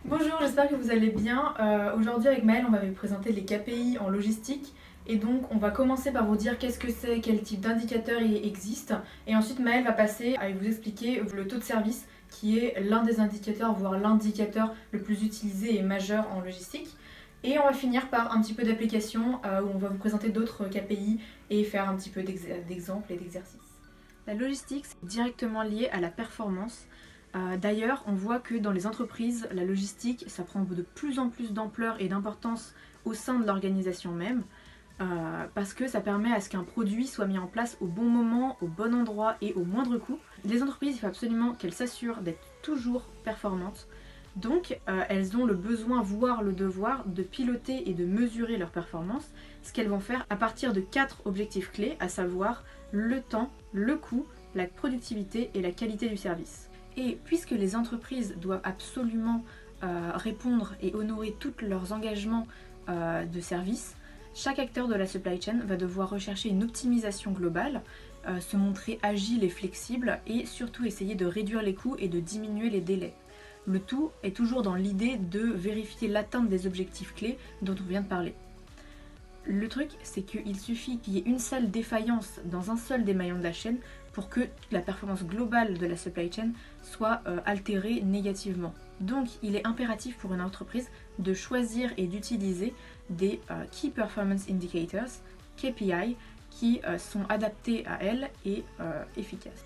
Bonjour, j'espère que vous allez bien. Aujourd'hui avec Maëlle, on va vous présenter les KPI en logistique. Et donc on va commencer par vous dire qu'est-ce que c'est, quel type d'indicateur il existe. Et ensuite Maëlle va passer à vous expliquer le taux de service qui est l'un des indicateurs, voire l'indicateur le plus utilisé et majeur en logistique. Et on va finir par un petit peu d'application où on va vous présenter d'autres KPI et faire un petit peu d'exemples et d'exercices. La logistique, c'est directement lié à la performance. D'ailleurs, on voit que dans les entreprises, la logistique, ça prend de plus en plus d'ampleur et d'importance au sein de l'organisation même, parce que ça permet à ce qu'un produit soit mis en place au bon moment, au bon endroit et au moindre coût. Les entreprises, il faut absolument qu'elles s'assurent d'être toujours performantes. Donc, elles ont le besoin, voire le devoir, de piloter et de mesurer leur performance, ce qu'elles vont faire à partir de 4 objectifs clés, à savoir le temps, le coût, la productivité et la qualité du service. Et puisque les entreprises doivent absolument répondre et honorer tous leurs engagements de service, chaque acteur de la supply chain va devoir rechercher une optimisation globale, se montrer agile et flexible et surtout essayer de réduire les coûts et de diminuer les délais. Le tout est toujours dans l'idée de vérifier l'atteinte des objectifs clés dont on vient de parler. Le truc, c'est qu'il suffit qu'il y ait une seule défaillance dans un seul des maillons de la chaîne pour que la performance globale de la supply chain soit altérée négativement. Donc, il est impératif pour une entreprise de choisir et d'utiliser des Key Performance Indicators, KPI, qui sont adaptés à elle et efficaces.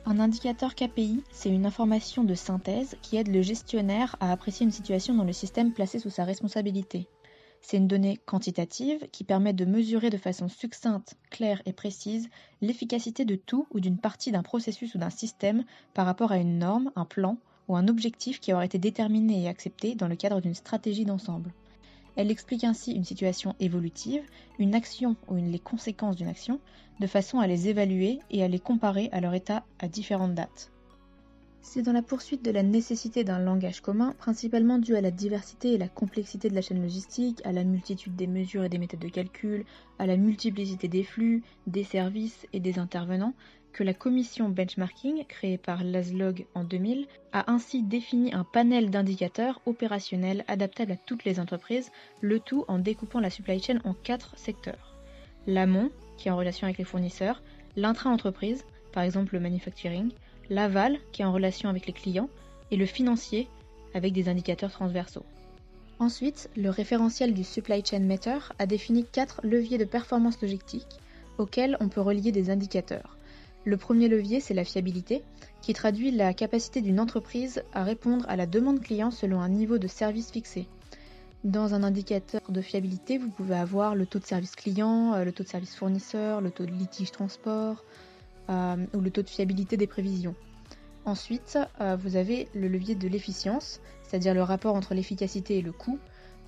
Un indicateur KPI, c'est une information de synthèse qui aide le gestionnaire à apprécier une situation dans le système placé sous sa responsabilité. C'est une donnée quantitative qui permet de mesurer de façon succincte, claire et précise l'efficacité de tout ou d'une partie d'un processus ou d'un système par rapport à une norme, un plan ou un objectif qui aura été déterminé et accepté dans le cadre d'une stratégie d'ensemble. Elle explique ainsi une situation évolutive, une action ou les conséquences d'une action, de façon à les évaluer et à les comparer à leur état à différentes dates. C'est dans la poursuite de la nécessité d'un langage commun, principalement dû à la diversité et la complexité de la chaîne logistique, à la multitude des mesures et des méthodes de calcul, à la multiplicité des flux, des services et des intervenants, que la commission benchmarking, créée par Laszlo en 2000, a ainsi défini un panel d'indicateurs opérationnels adaptables à toutes les entreprises, le tout en découpant la supply chain en 4 secteurs. L'amont, qui est en relation avec les fournisseurs, l'intra-entreprise, par exemple le manufacturing, l'aval, qui est en relation avec les clients, et le financier, avec des indicateurs transversaux. Ensuite, le référentiel du Supply Chain Meter a défini 4 leviers de performance logistique auxquels on peut relier des indicateurs. Le premier levier, c'est la fiabilité, qui traduit la capacité d'une entreprise à répondre à la demande client selon un niveau de service fixé. Dans un indicateur de fiabilité, vous pouvez avoir le taux de service client, le taux de service fournisseur, le taux de litige transport, ou le taux de fiabilité des prévisions. Ensuite, vous avez le levier de l'efficience, c'est-à-dire le rapport entre l'efficacité et le coût,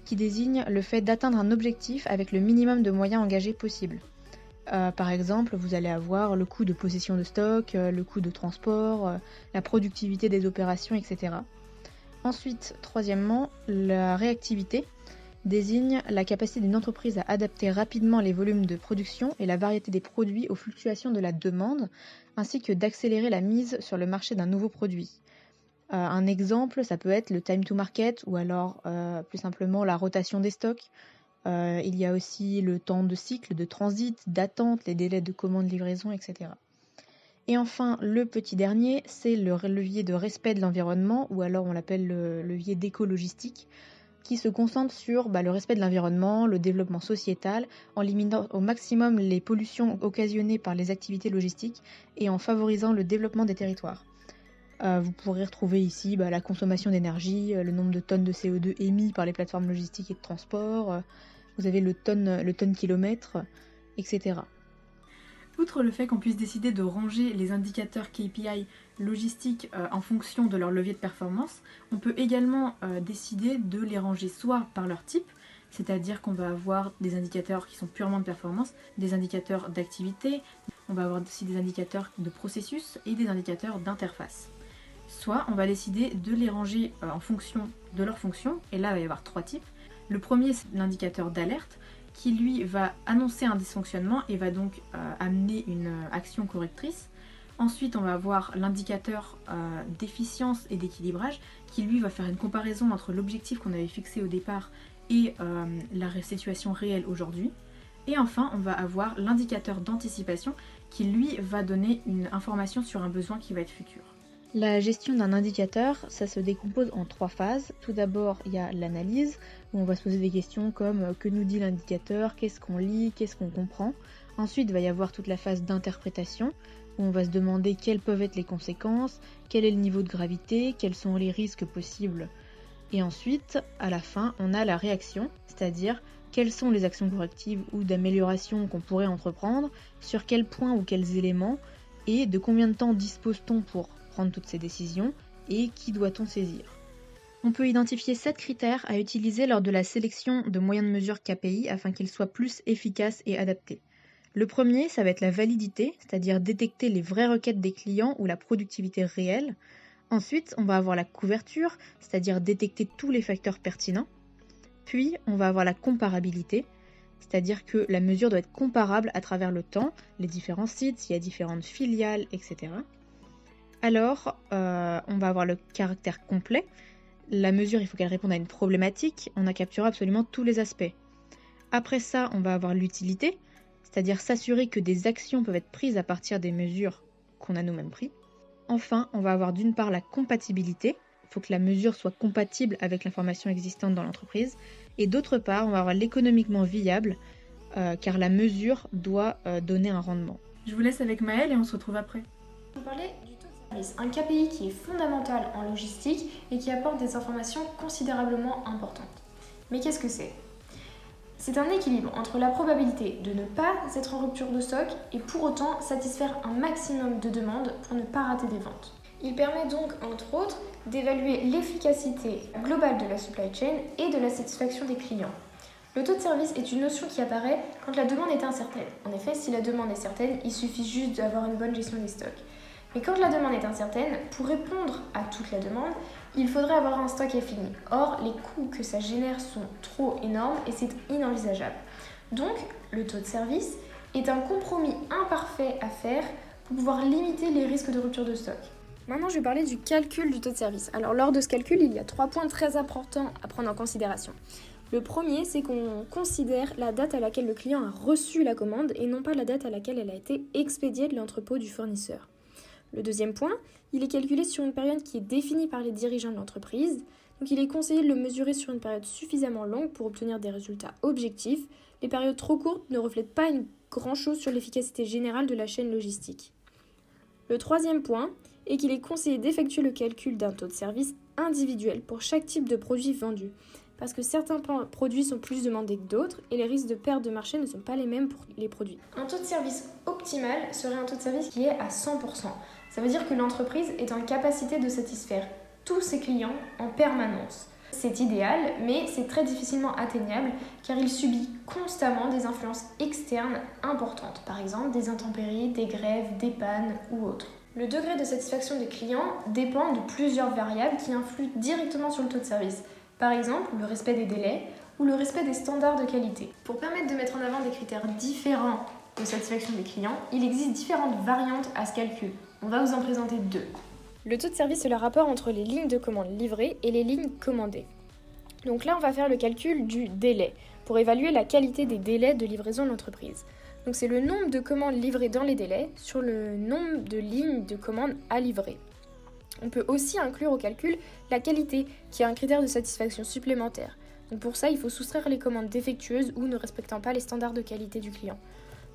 qui désigne le fait d'atteindre un objectif avec le minimum de moyens engagés possible. Par exemple, vous allez avoir le coût de possession de stock, le coût de transport, la productivité des opérations, etc. Ensuite, troisièmement, la réactivité désigne la capacité d'une entreprise à adapter rapidement les volumes de production et la variété des produits aux fluctuations de la demande, ainsi que d'accélérer la mise sur le marché d'un nouveau produit. Un exemple, ça peut être le time to market ou alors plus simplement la rotation des stocks. Il y a aussi le temps de cycle, de transit, d'attente, les délais de commande, livraison, etc. Et enfin, le petit dernier, c'est le levier de respect de l'environnement, ou alors on l'appelle le levier d'écologistique, qui se concentre sur le respect de l'environnement, le développement sociétal, en limitant au maximum les pollutions occasionnées par les activités logistiques et en favorisant le développement des territoires. Vous pourrez retrouver ici la consommation d'énergie, le nombre de tonnes de CO2 émis par les plateformes logistiques et de transport, vous avez le tonne kilomètre, etc. Outre le fait qu'on puisse décider de ranger les indicateurs KPI logistiques en fonction de leur levier de performance, on peut également décider de les ranger soit par leur type, c'est-à-dire qu'on va avoir des indicateurs qui sont purement de performance, des indicateurs d'activité, on va avoir aussi des indicateurs de processus et des indicateurs d'interface. Soit on va décider de les ranger en fonction de leur fonction, et là il va y avoir 3 types. Le premier, c'est l'indicateur d'alerte, qui lui va annoncer un dysfonctionnement et va donc amener une action correctrice. Ensuite, on va avoir l'indicateur d'efficience et d'équilibrage qui lui va faire une comparaison entre l'objectif qu'on avait fixé au départ et la situation réelle aujourd'hui. Et enfin, on va avoir l'indicateur d'anticipation qui lui va donner une information sur un besoin qui va être futur. La gestion d'un indicateur, ça se décompose en 3 phases. Tout d'abord, il y a l'analyse, où on va se poser des questions comme que nous dit l'indicateur, qu'est-ce qu'on lit, qu'est-ce qu'on comprend. Ensuite, il va y avoir toute la phase d'interprétation, où on va se demander quelles peuvent être les conséquences, quel est le niveau de gravité, quels sont les risques possibles. Et ensuite, à la fin, on a la réaction, c'est-à-dire quelles sont les actions correctives ou d'amélioration qu'on pourrait entreprendre, sur quels points ou quels éléments, et de combien de temps dispose-t-on pour prendre toutes ces décisions, et qui doit-on saisir. On peut identifier 7 critères à utiliser lors de la sélection de moyens de mesure KPI afin qu'ils soient plus efficaces et adaptés. Le premier, ça va être la validité, c'est-à-dire détecter les vraies requêtes des clients ou la productivité réelle. Ensuite, on va avoir la couverture, c'est-à-dire détecter tous les facteurs pertinents. Puis, on va avoir la comparabilité, c'est-à-dire que la mesure doit être comparable à travers le temps, les différents sites, s'il y a différentes filiales, etc. Alors, on va avoir le caractère complet. La mesure, il faut qu'elle réponde à une problématique. On a capturé absolument tous les aspects. Après ça, on va avoir l'utilité, c'est-à-dire s'assurer que des actions peuvent être prises à partir des mesures qu'on a nous-mêmes prises. Enfin, on va avoir d'une part la compatibilité. Il faut que la mesure soit compatible avec l'information existante dans l'entreprise. Et d'autre part, on va avoir l'économiquement viable, car la mesure doit donner un rendement. Je vous laisse avec Maëlle et on se retrouve après. On parlait du taux de service, un KPI qui est fondamental en logistique et qui apporte des informations considérablement importantes. Mais qu'est-ce que c'est ? C'est un équilibre entre la probabilité de ne pas être en rupture de stock et pour autant satisfaire un maximum de demandes pour ne pas rater des ventes. Il permet donc, entre autres, d'évaluer l'efficacité globale de la supply chain et de la satisfaction des clients. Le taux de service est une notion qui apparaît quand la demande est incertaine. En effet, si la demande est certaine, il suffit juste d'avoir une bonne gestion des stocks. Mais quand la demande est incertaine, pour répondre à toute la demande, il faudrait avoir un stock infini. Or, les coûts que ça génère sont trop énormes et c'est inenvisageable. Donc, le taux de service est un compromis imparfait à faire pour pouvoir limiter les risques de rupture de stock. Maintenant, je vais parler du calcul du taux de service. Alors, lors de ce calcul, il y a 3 points très importants à prendre en considération. Le premier, c'est qu'on considère la date à laquelle le client a reçu la commande et non pas la date à laquelle elle a été expédiée de l'entrepôt du fournisseur. Le deuxième point, il est calculé sur une période qui est définie par les dirigeants de l'entreprise. Donc il est conseillé de le mesurer sur une période suffisamment longue pour obtenir des résultats objectifs. Les périodes trop courtes ne reflètent pas grand-chose sur l'efficacité générale de la chaîne logistique. Le troisième point est qu'il est conseillé d'effectuer le calcul d'un taux de service individuel pour chaque type de produit vendu. Parce que certains produits sont plus demandés que d'autres et les risques de perte de marché ne sont pas les mêmes pour les produits. Un taux de service optimal serait un taux de service qui est à 100%. Ça veut dire que l'entreprise est en capacité de satisfaire tous ses clients en permanence. C'est idéal, mais c'est très difficilement atteignable car il subit constamment des influences externes importantes, par exemple des intempéries, des grèves, des pannes ou autres. Le degré de satisfaction des clients dépend de plusieurs variables qui influent directement sur le taux de service. Par exemple, le respect des délais ou le respect des standards de qualité. Pour permettre de mettre en avant des critères différents de satisfaction des clients, il existe différentes variantes à ce calcul. On va vous en présenter 2. Le taux de service est le rapport entre les lignes de commande livrées et les lignes commandées. Donc là, on va faire le calcul du délai pour évaluer la qualité des délais de livraison de l'entreprise. Donc c'est le nombre de commandes livrées dans les délais sur le nombre de lignes de commandes à livrer. On peut aussi inclure au calcul la qualité, qui est un critère de satisfaction supplémentaire. Donc pour ça, il faut soustraire les commandes défectueuses ou ne respectant pas les standards de qualité du client.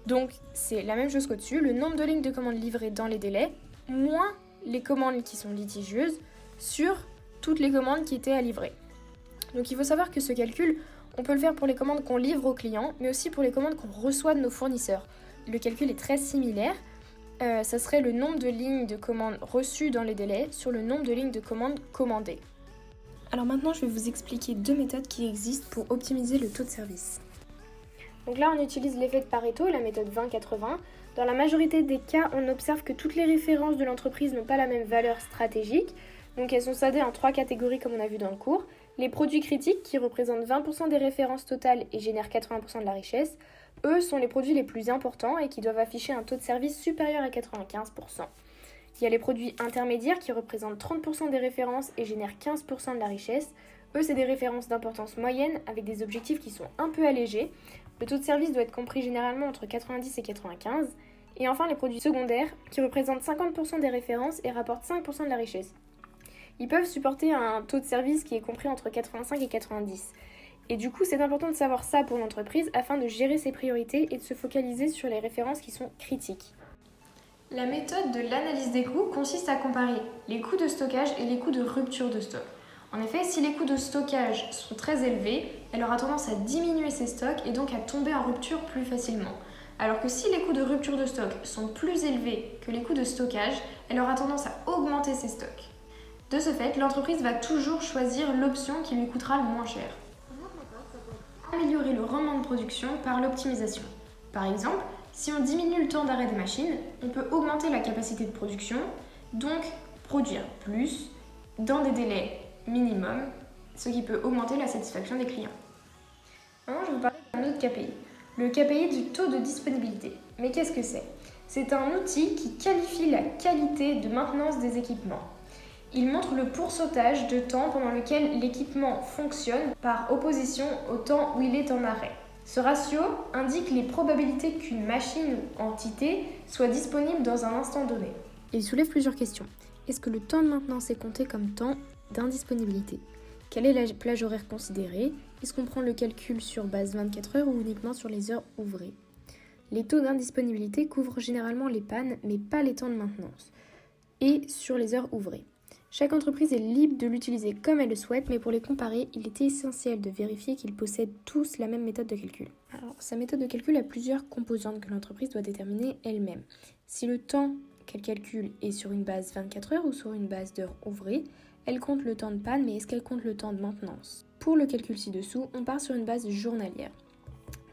Donc c'est la même chose qu'au-dessus, le nombre de lignes de commandes livrées dans les délais, moins les commandes qui sont litigieuses sur toutes les commandes qui étaient à livrer. Donc il faut savoir que ce calcul, on peut le faire pour les commandes qu'on livre aux clients, mais aussi pour les commandes qu'on reçoit de nos fournisseurs. Le calcul est très similaire. Ça serait le nombre de lignes de commandes reçues dans les délais sur le nombre de lignes de commandes commandées. Alors maintenant, je vais vous expliquer 2 méthodes qui existent pour optimiser le taux de service. Donc là, on utilise l'effet de Pareto, la méthode 20-80. Dans la majorité des cas, on observe que toutes les références de l'entreprise n'ont pas la même valeur stratégique. Donc elles sont scindées en 3 catégories comme on a vu dans le cours. Les produits critiques, qui représentent 20% des références totales et génèrent 80% de la richesse, eux sont les produits les plus importants et qui doivent afficher un taux de service supérieur à 95%. Il y a les produits intermédiaires qui représentent 30% des références et génèrent 15% de la richesse. Eux, c'est des références d'importance moyenne avec des objectifs qui sont un peu allégés. Le taux de service doit être compris généralement entre 90 et 95. Et enfin, les produits secondaires qui représentent 50% des références et rapportent 5% de la richesse. Ils peuvent supporter un taux de service qui est compris entre 85 et 90. Et du coup, c'est important de savoir ça pour l'entreprise afin de gérer ses priorités et de se focaliser sur les références qui sont critiques. La méthode de l'analyse des coûts consiste à comparer les coûts de stockage et les coûts de rupture de stock. En effet, si les coûts de stockage sont très élevés, elle aura tendance à diminuer ses stocks et donc à tomber en rupture plus facilement. Alors que si les coûts de rupture de stock sont plus élevés que les coûts de stockage, elle aura tendance à augmenter ses stocks. De ce fait, l'entreprise va toujours choisir l'option qui lui coûtera le moins cher. Améliorer le rendement de production par l'optimisation. Par exemple, si on diminue le temps d'arrêt des machines, on peut augmenter la capacité de production, donc produire plus, dans des délais minimum, ce qui peut augmenter la satisfaction des clients. Maintenant, je vais vous parler d'un autre KPI, le KPI du taux de disponibilité. Mais qu'est-ce que c'est ? C'est un outil qui qualifie la qualité de maintenance des équipements. Il montre le pourcentage de temps pendant lequel l'équipement fonctionne par opposition au temps où il est en arrêt. Ce ratio indique les probabilités qu'une machine ou entité soit disponible dans un instant donné. Il soulève plusieurs questions. Est-ce que le temps de maintenance est compté comme temps d'indisponibilité ? Quelle est la plage horaire considérée ? Est-ce qu'on prend le calcul sur base 24 heures ou uniquement sur les heures ouvrées ? Les taux d'indisponibilité couvrent généralement les pannes, mais pas les temps de maintenance, et sur les heures ouvrées. Chaque entreprise est libre de l'utiliser comme elle le souhaite, mais pour les comparer, il est essentiel de vérifier qu'ils possèdent tous la même méthode de calcul. Alors, sa méthode de calcul a plusieurs composantes que l'entreprise doit déterminer elle-même. Si le temps qu'elle calcule est sur une base 24 heures ou sur une base d'heures ouvrées, elle compte le temps de panne, mais est-ce qu'elle compte le temps de maintenance ? Pour le calcul ci-dessous, on part sur une base journalière.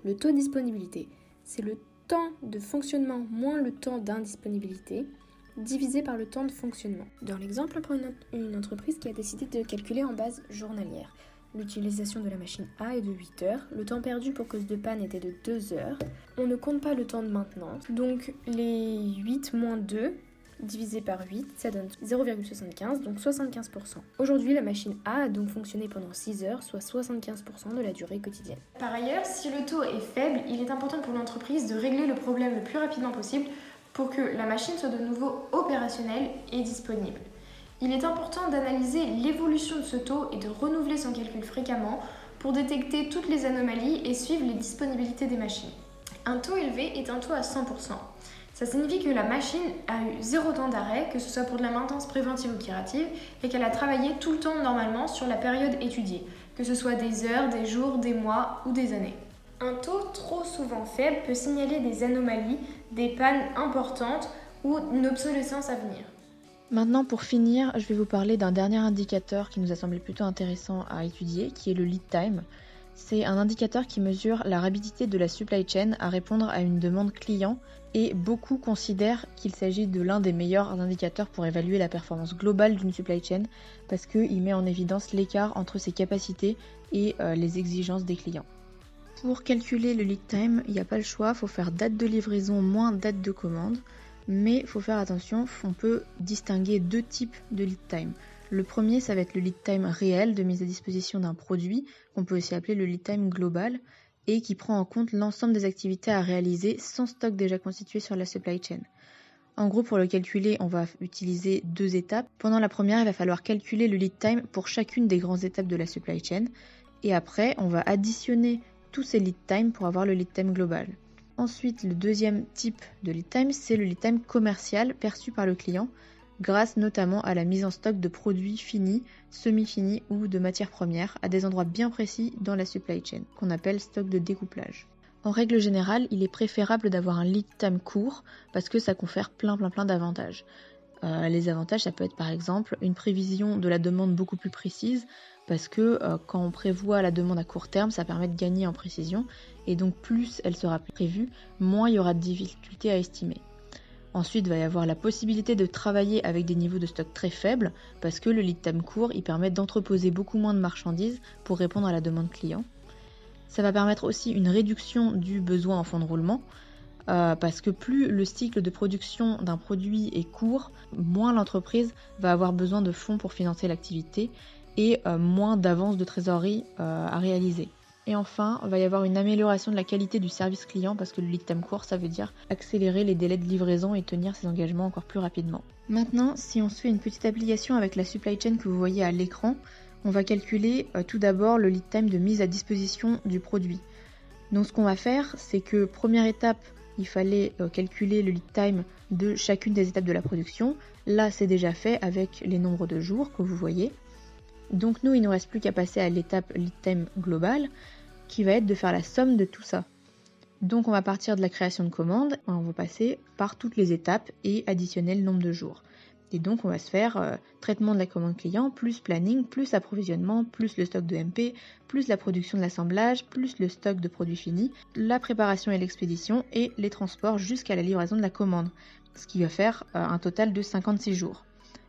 Le taux de disponibilité, c'est le temps de fonctionnement moins le temps d'indisponibilité, divisé par le temps de fonctionnement. Dans l'exemple, on prend une entreprise qui a décidé de calculer en base journalière. L'utilisation de la machine A est de 8 heures, le temps perdu pour cause de panne était de 2 heures. On ne compte pas le temps de maintenance, donc les 8 moins 2 divisé par 8, ça donne 0,75, donc 75%. Aujourd'hui, la machine A a donc fonctionné pendant 6 heures, soit 75% de la durée quotidienne. Par ailleurs, si le taux est faible, il est important pour l'entreprise de régler le problème le plus rapidement possible pour que la machine soit de nouveau opérationnelle et disponible. Il est important d'analyser l'évolution de ce taux et de renouveler son calcul fréquemment pour détecter toutes les anomalies et suivre les disponibilités des machines. Un taux élevé est un taux à 100%. Ça signifie que la machine a eu 0 temps d'arrêt, que ce soit pour de la maintenance préventive ou curative, et qu'elle a travaillé tout le temps normalement sur la période étudiée, que ce soit des heures, des jours, des mois ou des années. Un taux trop souvent faible peut signaler des anomalies, des pannes importantes ou une obsolescence à venir. Maintenant, pour finir, je vais vous parler d'un dernier indicateur qui nous a semblé plutôt intéressant à étudier, qui est le lead time. C'est un indicateur qui mesure la rapidité de la supply chain à répondre à une demande client et beaucoup considèrent qu'il s'agit de l'un des meilleurs indicateurs pour évaluer la performance globale d'une supply chain parce qu'il met en évidence l'écart entre ses capacités et les exigences des clients. Pour calculer le lead time, il n'y a pas le choix, il faut faire date de livraison moins date de commande, mais il faut faire attention, on peut distinguer 2 types de lead time. Le premier, ça va être le lead time réel de mise à disposition d'un produit, qu'on peut aussi appeler le lead time global, et qui prend en compte l'ensemble des activités à réaliser sans stock déjà constitué sur la supply chain. En gros, pour le calculer, on va utiliser 2 étapes. Pendant la première, il va falloir calculer le lead time pour chacune des grandes étapes de la supply chain, et après, on va additionner tous ces lead time pour avoir le lead time global. Ensuite, le deuxième type de lead time, c'est le lead time commercial perçu par le client, grâce notamment à la mise en stock de produits finis, semi-finis ou de matières premières à des endroits bien précis dans la supply chain, qu'on appelle stock de découplage. En règle générale, il est préférable d'avoir un lead time court parce que ça confère plein d'avantages. Les avantages, ça peut être par exemple une prévision de la demande beaucoup plus précise parce que quand on prévoit la demande à court terme, ça permet de gagner en précision et donc plus elle sera prévue, moins il y aura de difficultés à estimer. Ensuite, il va y avoir la possibilité de travailler avec des niveaux de stock très faibles parce que le lead time court, il permet d'entreposer beaucoup moins de marchandises pour répondre à la demande client. Ça va permettre aussi une réduction du besoin en fonds de roulement. parce que plus le cycle de production d'un produit est court, moins l'entreprise va avoir besoin de fonds pour financer l'activité et moins d'avances de trésorerie à réaliser. Et enfin, il va y avoir une amélioration de la qualité du service client parce que le lead time court, ça veut dire accélérer les délais de livraison et tenir ses engagements encore plus rapidement. Maintenant, si on se fait une petite application avec la supply chain que vous voyez à l'écran, on va calculer tout d'abord le lead time de mise à disposition du produit. Donc ce qu'on va faire, c'est que première étape, il fallait calculer le lead time de chacune des étapes de la production. Là, c'est déjà fait avec les nombres de jours que vous voyez. Donc nous, il ne nous reste plus qu'à passer à l'étape lead time globale, qui va être de faire la somme de tout ça. Donc on va partir de la création de commande, on va passer par toutes les étapes et additionner le nombre de jours. Et donc on va se faire traitement de la commande client, plus planning, plus approvisionnement, plus le stock de MP, plus la production de l'assemblage, plus le stock de produits finis, la préparation et l'expédition et les transports jusqu'à la livraison de la commande, ce qui va faire un total de 56 jours.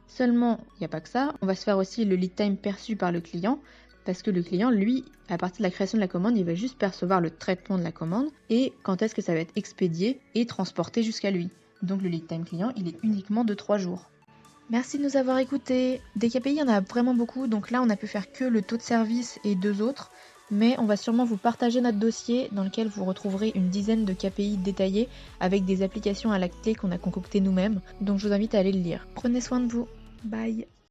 Seulement, il n'y a pas que ça, on va se faire aussi le lead time perçu par le client, parce que le client, lui, à partir de la création de la commande, il va juste percevoir le traitement de la commande et quand est-ce que ça va être expédié et transporté jusqu'à lui. Donc le lead time client, il est uniquement de 3 jours. Merci de nous avoir écoutés. Des KPI, il y en a vraiment beaucoup, donc là on a pu faire que le taux de service et 2 autres, mais on va sûrement vous partager notre dossier dans lequel vous retrouverez une dizaine de KPI détaillés avec des applications à la clé qu'on a concoctées nous-mêmes, donc je vous invite à aller le lire. Prenez soin de vous. Bye.